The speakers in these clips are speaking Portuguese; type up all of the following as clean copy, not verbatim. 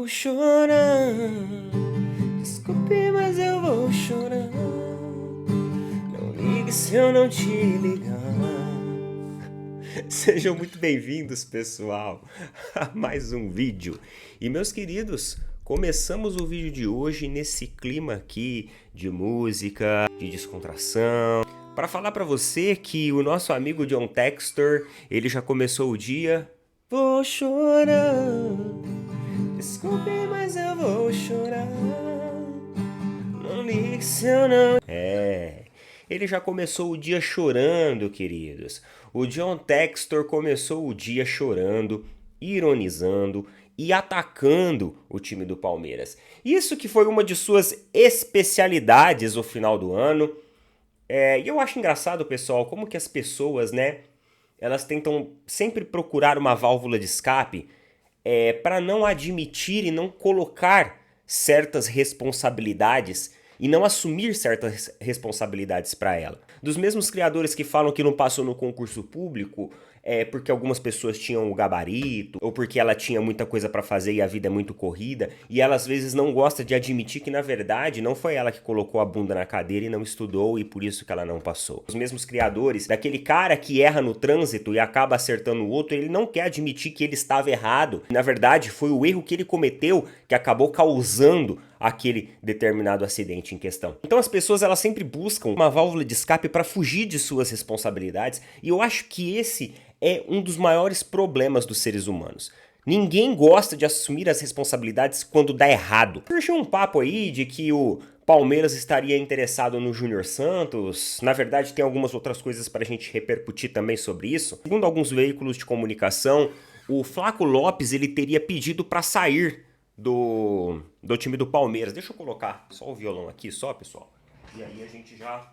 Vou chorar, desculpe, mas eu vou chorar. Não ligue se eu não te ligar. Sejam muito bem-vindos, pessoal, a mais um vídeo. E meus queridos, começamos o vídeo de hoje nesse clima aqui de música, de descontração, para falar para você que o nosso amigo John Textor, ele já começou o dia. Vou chorar, desculpe, mas eu vou chorar. Não ligue se eu não... Ele já começou o dia chorando, queridos. O John Textor começou o dia chorando, ironizando e atacando o time do Palmeiras. Isso que foi uma de suas especialidades no final do ano. E eu acho engraçado, pessoal, como que as pessoas, né, elas tentam sempre procurar uma válvula de escape para não admitir e não colocar certas responsabilidades e não assumir certas responsabilidades para ela. Dos mesmos criadores que falam que não passou no concurso público porque algumas pessoas tinham o gabarito, ou porque ela tinha muita coisa para fazer e a vida é muito corrida, e ela às vezes não gosta de admitir que na verdade não foi ela que colocou a bunda na cadeira e não estudou e por isso que ela não passou. Os mesmos criadores daquele cara que erra no trânsito e acaba acertando o outro, ele não quer admitir que ele estava errado. Na verdade foi o erro que ele cometeu que acabou causando aquele determinado acidente em questão. Então as pessoas elas sempre buscam uma válvula de escape para fugir de suas responsabilidades, e eu acho que esse é um dos maiores problemas dos seres humanos. Ninguém gosta de assumir as responsabilidades quando dá errado. Surgiu um papo aí de que o Palmeiras estaria interessado no Júnior Santos. Na verdade tem algumas outras coisas para a gente repercutir também sobre isso. Segundo alguns veículos de comunicação, o Flaco Lopes ele teria pedido para sair do time do Palmeiras. Deixa eu colocar só o violão aqui, só, pessoal. E aí a gente já...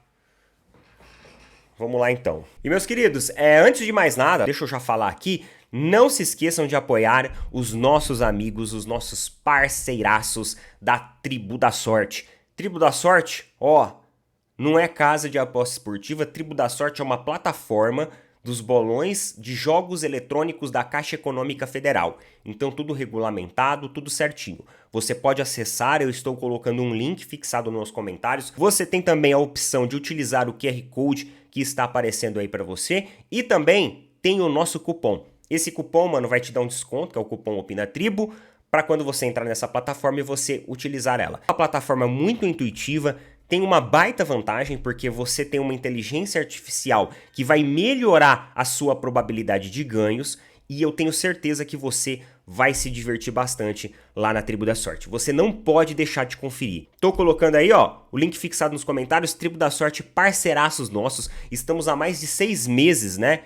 Vamos lá então. E meus queridos, antes de mais nada, deixa eu já falar aqui, não se esqueçam de apoiar os nossos amigos, os nossos parceiraços da Tribo da Sorte. Tribo da Sorte, não é casa de aposta esportiva, Tribo da Sorte é uma plataforma dos bolões de jogos eletrônicos da Caixa Econômica Federal. Então tudo regulamentado, tudo certinho. Você pode acessar, eu estou colocando um link fixado nos comentários. Você tem também a opção de utilizar o QR Code que está aparecendo aí para você. E também tem o nosso cupom. Esse cupom, mano, vai te dar um desconto, que é o cupom OpinaTribo, para quando você entrar nessa plataforma e você utilizar ela. É uma plataforma muito intuitiva, tem uma baita vantagem porque você tem uma inteligência artificial que vai melhorar a sua probabilidade de ganhos, e eu tenho certeza que você vai se divertir bastante lá na Tribo da Sorte. Você não pode deixar de conferir. Tô colocando aí, o link fixado nos comentários, Tribo da Sorte, parceiraços nossos. Estamos há mais de 6 meses, né?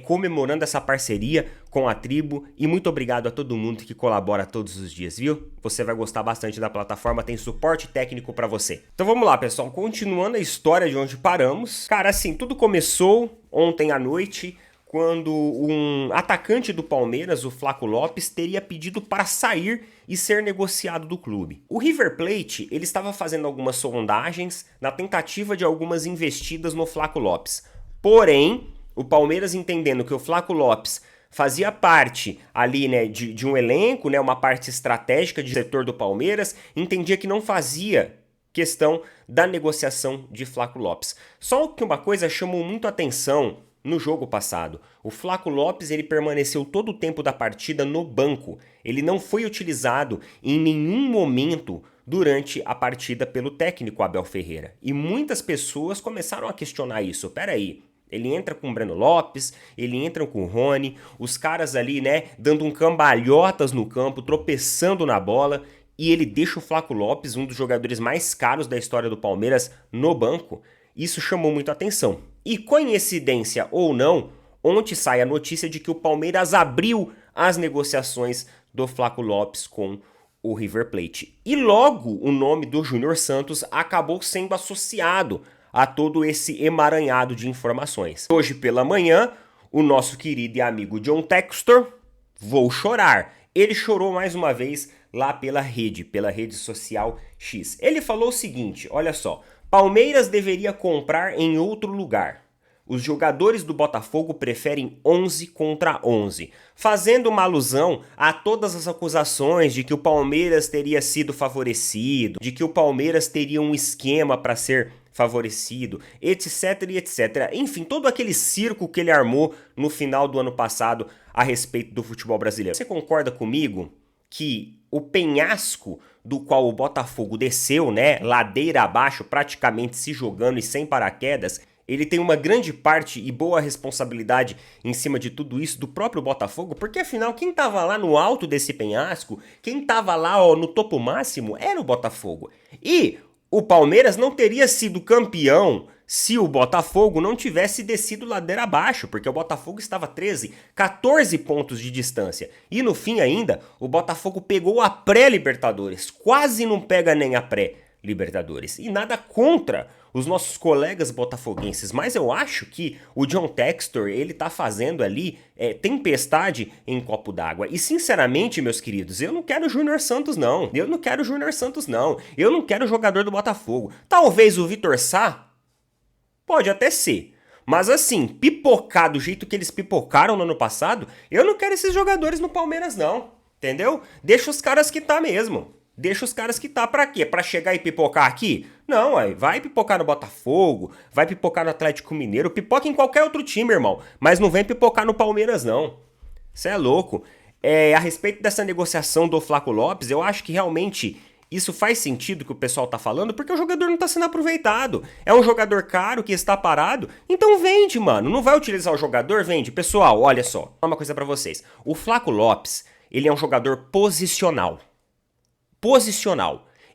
Comemorando essa parceria com a Tribo, e muito obrigado a todo mundo que colabora todos os dias, viu? Você vai gostar bastante da plataforma, tem suporte técnico pra você. Então vamos lá, pessoal, continuando a história de onde paramos. Cara, assim, tudo começou ontem à noite, quando um atacante do Palmeiras, o Flaco Lopes, teria pedido para sair e ser negociado do clube. O River Plate, ele estava fazendo algumas sondagens na tentativa de algumas investidas no Flaco Lopes. Porém, o Palmeiras, entendendo que o Flaco Lopes fazia parte ali, né, de um elenco, né, uma parte estratégica de setor do Palmeiras, entendia que não fazia questão da negociação de Flaco Lopes. Só que uma coisa chamou muito a atenção no jogo passado. O Flaco Lopes ele permaneceu todo o tempo da partida no banco. Ele não foi utilizado em nenhum momento durante a partida pelo técnico Abel Ferreira. E muitas pessoas começaram a questionar isso. Peraí, ele entra com o Breno Lopes, ele entra com o Rony, os caras ali, né, dando um cambalhotas no campo, tropeçando na bola, e ele deixa o Flaco Lopes, um dos jogadores mais caros da história do Palmeiras, no banco. Isso chamou muito a atenção. E coincidência ou não, ontem sai a notícia de que o Palmeiras abriu as negociações do Flaco Lopes com o River Plate. E logo o nome do Júnior Santos acabou sendo associado a todo esse emaranhado de informações. Hoje pela manhã, o nosso querido e amigo John Textor, vou chorar. Ele chorou mais uma vez lá pela rede social X. Ele falou o seguinte, olha só, Palmeiras deveria comprar em outro lugar. Os jogadores do Botafogo preferem 11 contra 11, fazendo uma alusão a todas as acusações de que o Palmeiras teria sido favorecido, de que o Palmeiras teria um esquema para ser favorecido, etc e etc. Enfim, todo aquele circo que ele armou no final do ano passado a respeito do futebol brasileiro. Você concorda comigo que o penhasco do qual o Botafogo desceu, né, ladeira abaixo, praticamente se jogando e sem paraquedas, ele tem uma grande parte e boa responsabilidade em cima de tudo isso do próprio Botafogo, porque afinal quem estava lá no alto desse penhasco, quem estava lá no topo máximo era o Botafogo. E o Palmeiras não teria sido campeão se o Botafogo não tivesse descido ladeira abaixo, porque o Botafogo estava 13, 14 pontos de distância. E no fim ainda, o Botafogo pegou a pré-Libertadores, quase não pega nem a pré-Libertadores. E nada contra os nossos colegas botafoguenses, mas eu acho que o John Textor, ele tá fazendo ali tempestade em copo d'água. E sinceramente, meus queridos, eu não quero o Júnior Santos não. Eu não quero o Júnior Santos não. Eu não quero o jogador do Botafogo. Talvez o Vitor Sá, pode até ser. Mas assim, pipocar do jeito que eles pipocaram no ano passado, eu não quero esses jogadores no Palmeiras não. Entendeu? Deixa os caras que tá mesmo. Deixa os caras que tá pra quê? Pra chegar e pipocar aqui? Não, aí vai pipocar no Botafogo, vai pipocar no Atlético Mineiro, pipoca em qualquer outro time, irmão. Mas não vem pipocar no Palmeiras, não. Você é louco. A respeito dessa negociação do Flaco Lopes, eu acho que realmente isso faz sentido que o pessoal tá falando, porque o jogador não tá sendo aproveitado. É um jogador caro que está parado, então vende, mano. Não vai utilizar o jogador? Vende. Pessoal, olha só, vou falar uma coisa pra vocês. O Flaco Lopes, ele é um jogador posicional.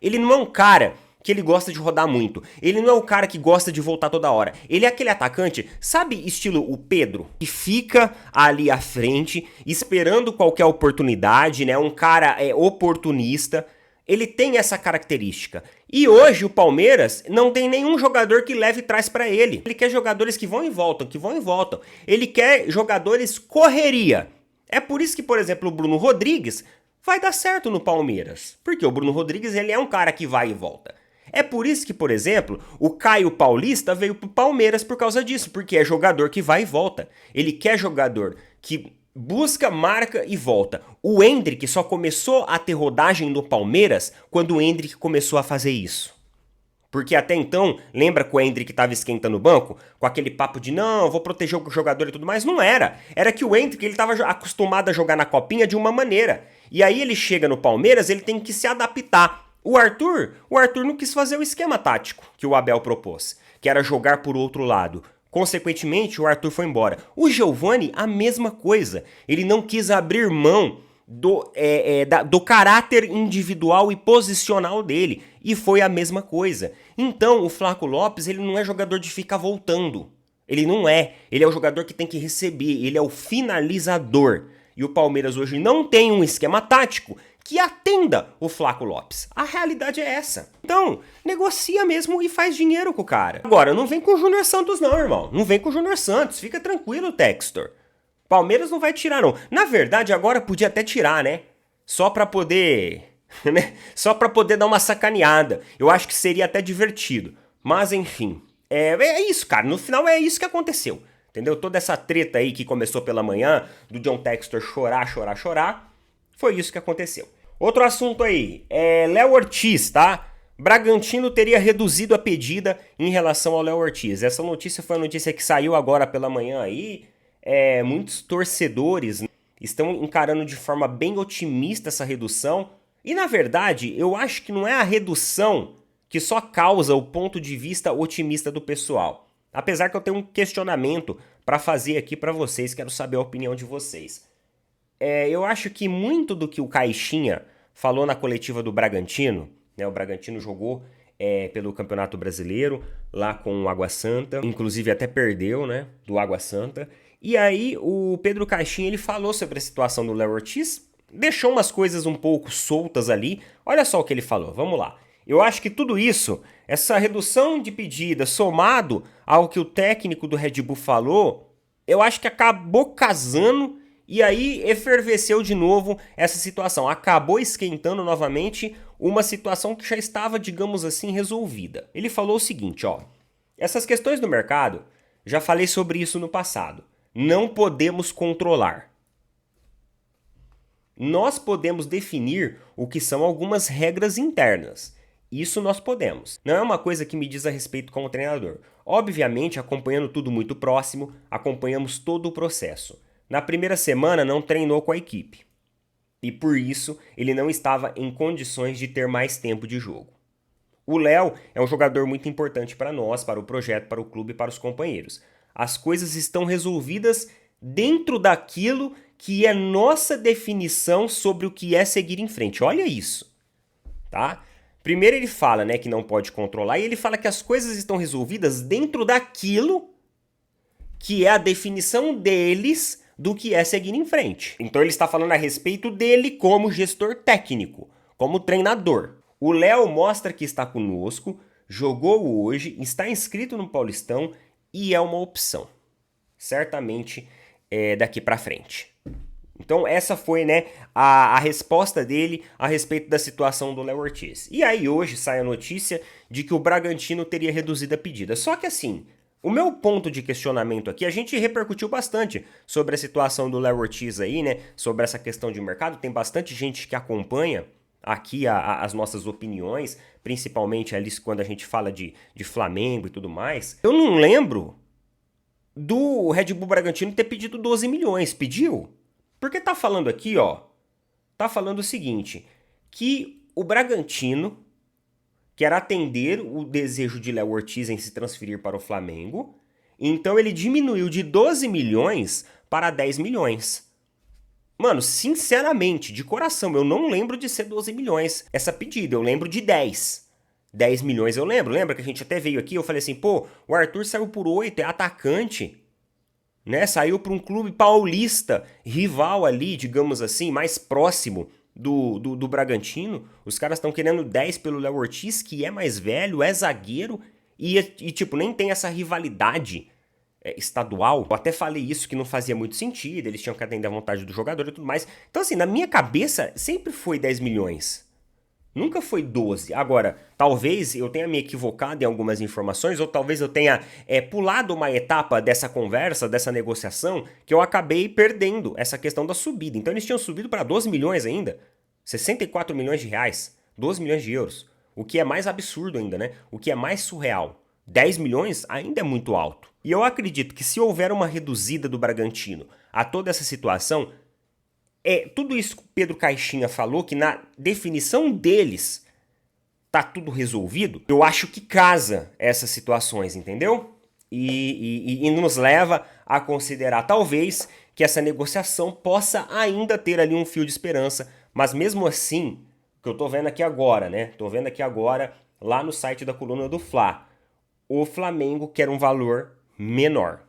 Ele não é um cara que ele gosta de rodar muito. Ele não é o cara que gosta de voltar toda hora. Ele é aquele atacante, sabe, estilo o Pedro, que fica ali à frente, esperando qualquer oportunidade, né? Um cara oportunista. Ele tem essa característica. E hoje o Palmeiras não tem nenhum jogador que leve trás pra ele. Ele quer jogadores que vão e voltam, Ele quer jogadores correria. É por isso que, por exemplo, o Bruno Rodrigues vai dar certo no Palmeiras. Porque o Bruno Rodrigues, ele é um cara que vai e volta. É por isso que, por exemplo, o Caio Paulista veio pro Palmeiras por causa disso. Porque é jogador que vai e volta. Ele quer jogador que busca, marca e volta. O Endrick só começou a ter rodagem no Palmeiras quando o Endrick começou a fazer isso. Porque até então, lembra que o Endrick estava esquentando o banco? Com aquele papo de, não, vou proteger o jogador e tudo mais. Não era. Era que o Endrick estava acostumado a jogar na copinha de uma maneira. E aí ele chega no Palmeiras, ele tem que se adaptar. O Arthur não quis fazer o esquema tático que o Abel propôs, que era jogar por outro lado. Consequentemente, o Arthur foi embora. O Giovani, a mesma coisa. Ele não quis abrir mão do caráter individual e posicional dele. E foi a mesma coisa. Então, o Flaco Lopes, ele não é jogador de ficar voltando. Ele não é. Ele é o jogador que tem que receber. Ele é o finalizador. E o Palmeiras hoje não tem um esquema tático que atenda o Flaco Lopes. A realidade é essa. Então, negocia mesmo e faz dinheiro com o cara. Agora, não vem com o Júnior Santos não, irmão. Não vem com o Júnior Santos. Fica tranquilo, Textor. Palmeiras não vai tirar, não. Na verdade, agora podia até tirar, né? Só pra poder... né? Só pra poder dar uma sacaneada. Eu acho que seria até divertido. Mas, enfim. É isso, cara. No final é isso que aconteceu. Entendeu? Toda essa treta aí que começou pela manhã, do John Textor chorar, foi isso que aconteceu. Outro assunto aí, Léo Ortiz, tá? Bragantino teria reduzido a pedida em relação ao Léo Ortiz. Essa notícia foi a notícia que saiu agora pela manhã aí. Muitos torcedores estão encarando de forma bem otimista essa redução. E na verdade, eu acho que não é a redução que só causa o ponto de vista otimista do pessoal. Apesar que eu tenho um questionamento para fazer aqui para vocês, quero saber a opinião de vocês. Eu acho que muito do que o Caixinha falou na coletiva do Bragantino, né, o Bragantino jogou pelo Campeonato Brasileiro, lá com o Água Santa, inclusive até perdeu, né, do Água Santa. E aí o Pedro Caixinha, ele falou sobre a situação do Léo Ortiz, deixou umas coisas um pouco soltas ali. Olha só o que ele falou, vamos lá. Eu acho que tudo isso, essa redução de pedida, somado ao que o técnico do Red Bull falou, eu acho que acabou casando e aí efervesceu de novo essa situação. Acabou esquentando novamente uma situação que já estava, digamos assim, resolvida. Ele falou o seguinte, ó. Essas questões do mercado, Já falei sobre isso no passado. Não podemos controlar. Nós podemos definir o que são algumas regras internas. Isso nós podemos. Não é uma coisa que me diz a respeito como treinador. Obviamente, acompanhando tudo muito próximo, acompanhamos todo o processo. Na primeira semana não treinou com a equipe. E por isso ele não estava em condições de ter mais tempo de jogo. O Léo é um jogador muito importante para nós, para o projeto, para o clube e para os companheiros. As coisas estão resolvidas dentro daquilo que é nossa definição sobre o que é seguir em frente. Olha isso, tá? Primeiro ele fala, né, que não pode controlar, e ele fala que as coisas estão resolvidas dentro daquilo que é a definição deles do que é seguir em frente. Então ele está falando a respeito dele como gestor técnico, como treinador. O Léo mostra que está conosco, jogou hoje, está inscrito no Paulistão e é uma opção. Certamente daqui para frente. Então essa foi, né, a resposta dele a respeito da situação do Léo Ortiz. E aí hoje sai a notícia de que o Bragantino teria reduzido a pedida. Só que assim, o meu ponto de questionamento aqui, a gente repercutiu bastante sobre a situação do Léo Ortiz aí, né, sobre essa questão de mercado. Tem bastante gente que acompanha aqui as nossas opiniões, principalmente ali quando a gente fala de Flamengo e tudo mais. Eu não lembro do Red Bull Bragantino ter pedido 12 milhões. Pediu? Porque tá falando aqui, ó, tá falando o seguinte, que o Bragantino quer atender o desejo de Léo Ortiz em se transferir para o Flamengo, então ele diminuiu de 12 milhões para 10 milhões. Mano, sinceramente, de coração, eu não lembro de ser 12 milhões essa pedida, eu lembro de 10. 10 milhões eu lembro, lembra que a gente até veio aqui, eu falei assim, pô, o Arthur saiu por 8, é atacante, né? Saiu para um clube paulista, rival ali, digamos assim, mais próximo do Bragantino. Os caras estão querendo 10 pelo Léo Ortiz, que é mais velho, é zagueiro, e tipo, nem tem essa rivalidade estadual. Eu até falei isso que não fazia muito sentido, eles tinham que atender a vontade do jogador e tudo mais. Então assim, na minha cabeça sempre foi 10 milhões. Nunca foi 12. Agora, talvez eu tenha me equivocado em algumas informações, ou talvez eu tenha pulado uma etapa dessa conversa, dessa negociação, que eu acabei perdendo essa questão da subida. Então eles tinham subido para 12 milhões ainda. 64 milhões de reais. 12 milhões de euros. O que é mais absurdo ainda, né? O que é mais surreal. 10 milhões ainda é muito alto. E eu acredito que se houver uma reduzida do Bragantino a toda essa situação, tudo isso que o Pedro Caixinha falou, que na definição deles tá tudo resolvido, eu acho que casa essas situações, entendeu? E nos leva a considerar, talvez, que essa negociação possa ainda ter ali um fio de esperança, mas mesmo assim, que eu tô vendo aqui agora, né? Tô vendo aqui agora, lá no site da coluna do Fla, o Flamengo quer um valor menor.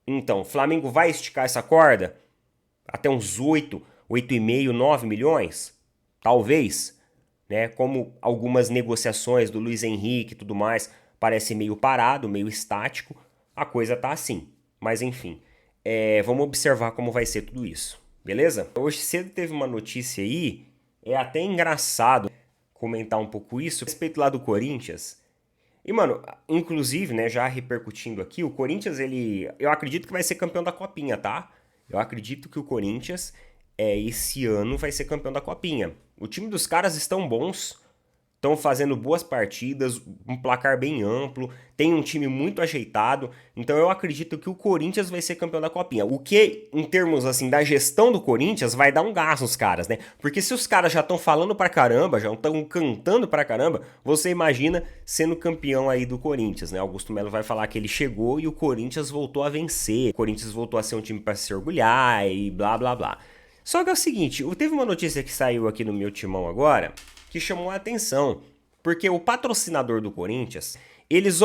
Então, o Flamengo vai esticar essa corda até uns 8, 8,5, 9 milhões? Talvez, né? Como algumas negociações do Luiz Henrique e tudo mais, parece meio parado, meio estático, a coisa tá assim. Mas enfim, vamos observar como vai ser tudo isso, beleza? Hoje cedo teve uma notícia aí, é até engraçado comentar um pouco isso, a respeito lá do Corinthians. E, mano, inclusive, né, já repercutindo aqui, o Corinthians, eu acredito que vai ser campeão da Copinha, tá? Eu acredito que o Corinthians, esse ano, vai ser campeão da Copinha. O time dos caras estão bons, estão fazendo boas partidas, um placar bem amplo, tem um time muito ajeitado, então eu acredito que o Corinthians vai ser campeão da Copinha. O que, em termos assim da gestão do Corinthians, vai dar um gás nos caras, né? Porque se os caras já estão falando pra caramba, já estão cantando pra caramba, você imagina sendo campeão aí do Corinthians, né? Augusto Melo vai falar que ele chegou e o Corinthians voltou a vencer, o Corinthians voltou a ser um time pra se orgulhar e blá blá blá. Só que é o seguinte, teve uma notícia que saiu aqui no meu timão agora, que chamou a atenção, porque o patrocinador do Corinthians, eles,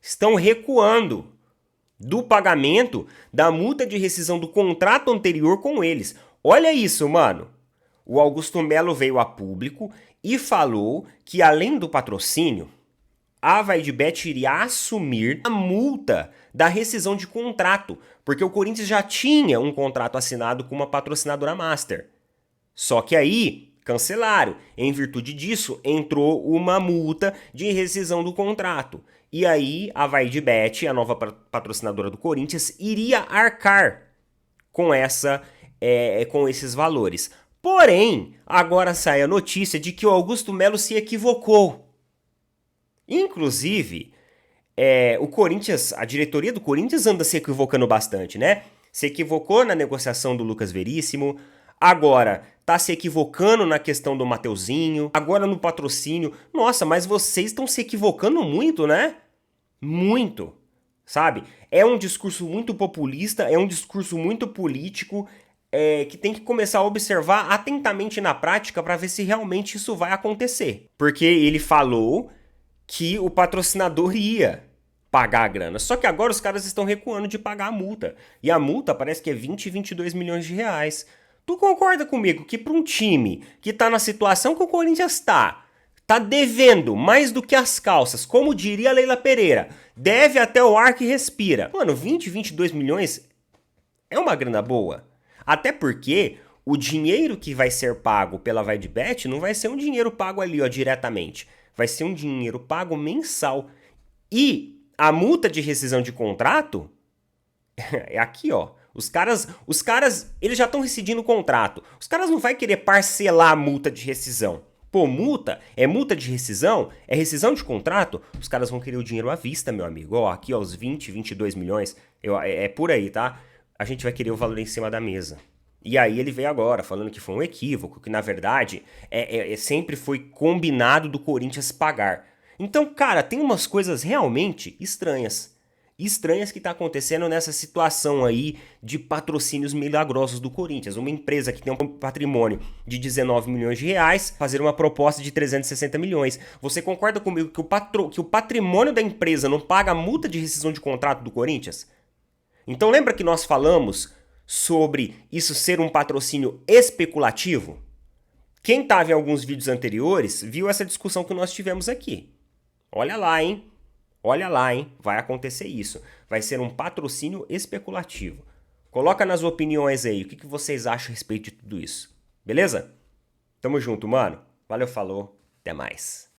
estão recuando do pagamento da multa de rescisão do contrato anterior com eles. Olha isso, mano. O Augusto Melo veio a público e falou que, além do patrocínio, a Vaidbet iria assumir a multa da rescisão de contrato, porque o Corinthians já tinha um contrato assinado com uma patrocinadora master. Só que aí cancelaram. Em virtude disso, entrou uma multa de rescisão do contrato. E aí a VaidBet, a nova patrocinadora do Corinthians, iria arcar com com esses valores. Porém, agora sai a notícia de que o Augusto Melo se equivocou. Inclusive, o Corinthians, a diretoria do Corinthians anda se equivocando bastante, né? Se equivocou na negociação do Lucas Veríssimo, agora tá se equivocando na questão do Mateuzinho, agora no patrocínio. Nossa, mas vocês estão se equivocando muito, né? Muito, sabe? É um discurso muito populista, é um discurso muito político, que tem que começar a observar atentamente na prática para ver se realmente isso vai acontecer. Porque ele falou que o patrocinador ia pagar a grana. Só que agora os caras estão recuando de pagar a multa. E a multa parece que é 22 milhões de reais. Tu concorda comigo que para um time que tá na situação que o Corinthians tá devendo mais do que as calças, como diria a Leila Pereira, deve até o ar que respira. Mano, 22 milhões é uma grana boa. Até porque o dinheiro que vai ser pago pela VaidBet não vai ser um dinheiro pago ali, ó, diretamente. Vai ser um dinheiro pago mensal. E a multa de rescisão de contrato é aqui, ó. Os caras, eles já estão rescindindo o contrato. Os caras não vão querer parcelar a multa de rescisão. Pô, multa de rescisão, é rescisão de contrato, os caras vão querer o dinheiro à vista, meu amigo. Ó, aqui, ó, os 22 milhões, é por aí, tá? A gente vai querer o valor em cima da mesa. E aí ele veio agora, falando que foi um equívoco, que na verdade sempre foi combinado do Corinthians pagar. Então, cara, tem umas coisas realmente estranhas. Estranhas que tá acontecendo nessa situação aí de patrocínios milagrosos do Corinthians. Uma empresa que tem um patrimônio de 19 milhões de reais, fazer uma proposta de 360 milhões. Você concorda comigo que o patrimônio da empresa não paga a multa de rescisão de contrato do Corinthians? Então lembra que nós falamos sobre isso ser um patrocínio especulativo? Quem estava em alguns vídeos anteriores viu essa discussão que nós tivemos aqui. Olha lá, hein? Olha lá, hein? Vai acontecer isso. Vai ser um patrocínio especulativo. Coloca nas opiniões aí o que vocês acham a respeito de tudo isso. Beleza? Tamo junto, mano. Valeu, falou. Até mais.